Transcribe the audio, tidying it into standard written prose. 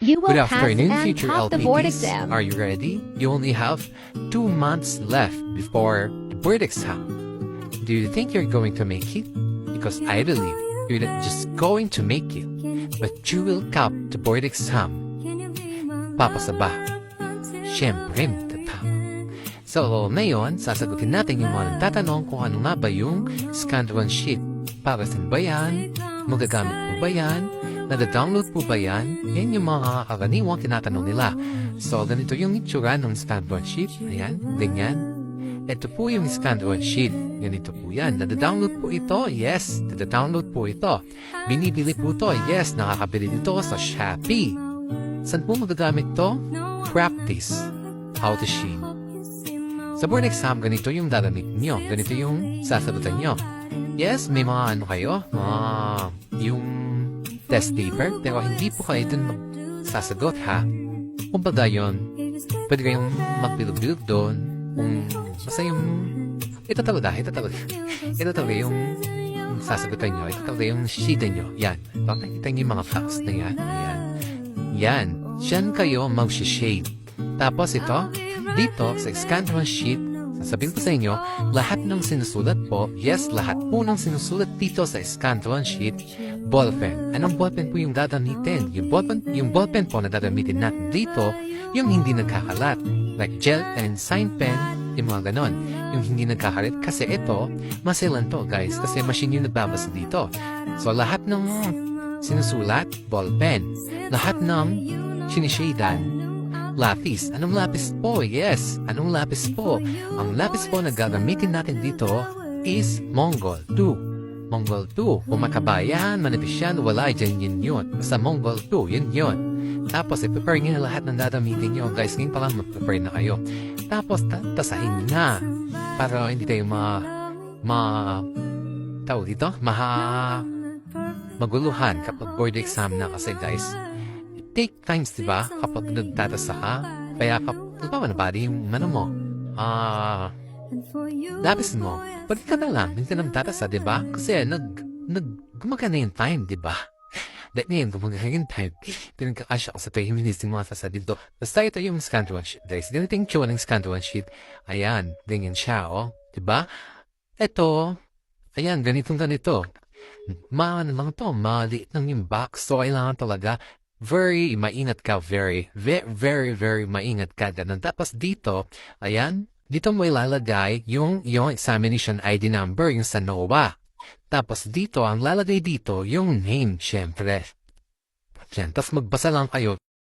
You will Good pass afternoon, and future top the board LPTs. exam. Are you ready? You only have 2 months left before the board exam. Do you think you're going to make it? Because I believe you're not just going to make it, but you will top the board exam. Papasa ba? Siyempre, matatap. So, ngayon, sasagutin natin yung mga nagtatanong kung ano nga ba yung Scanned One Sheet. Para saan ba yan? Magagamit po ba yan? Nada-download po ba yan? Yan yung mga karaniwang tinatanong nila. So, ganito yung itsura ng Scanned One Sheet. Ayan, ganyan. Ito po yung Scanned One Sheet. Ganito po yan. Nada-download po ito? Yes, nada-download po ito. Binibili po ito? Yes, nakakabili dito sa Shopee. Saan po magagamit to? Practice. How to sheet. Sa board exam, ganito yung dadamit nyo. Ganito yung sasagutan nyo. Yes, may mga ano kayo, yung test paper, pero hindi po kayo dun magsasagot, ha? Kumbaga yun, pwede kayong magbilog-bilog doon, basta yung, ito talaga yung sasagutan nyo, ito talaga yung sheetan nyo, yan. Nakikita nyo yung mga facts na yan, yan. Yan, dyan kayo mag-shade. Tapos ito, dito sa Scanned One Sheet, sasabihin ko sa inyo, lahat ng sinusulat po, yes, lahat po ng sinusulat dito sa Scanned One Sheet, ballpen. Anong ballpen po yung dadamitin? Yung ballpen po na dadamitin natin dito, yung hindi nagkakalat. Like gel pen, sign pen, yung mga ganon. Yung hindi nagkakalat. Kasi ito, masilan to, guys. Kasi machine yung nagbabasa dito. So, lahat ng sinusulat, ballpen. Lahat ng sinishadan, lapis. Anong lapis po? Yes, anong lapis po? Ang lapis po na gagamitin natin dito is Mongol 2. Mongol 2. Kung makabayan, manipis yan, wala dyan yun. Basta Mongol 2, yun. Tapos, i-prepare nyo na lahat ng dadamitin nyo. Guys, ngayon pa lang mag-prepare na kayo. Tapos, tasahin na. Para hindi tayo tawag dito? Maguluhan kapag board exam na kasi, guys. Take times, diba? Kapag nagtatasa ka, kaya kapag body yung mo, lapis mo, pwede ka na lang, hindi ka na magtatasa, diba? Kasi gumagana yung time, diba? Dahil ngayon, gumagana yung time, pinagkakasya ko sa 20 minutes yung mga sasa dito. Basta ito yung Scanned One Sheet, guys. Ganito yung tsura ng Scanned One Sheet. Ayan, ganyan siya, oh. Diba? Ito, ayan, ganito. Maano lang to, maliit lang yung box. So, kailangan talaga very maingat ka, very maingat ka. Ganun. Tapos dito, ayan, dito mo ilalagay yung examination ID number, yung sa NOAA. Tapos dito, ang lalagay dito, yung name, syempre. Yan. Tapos magbasa lang kayo.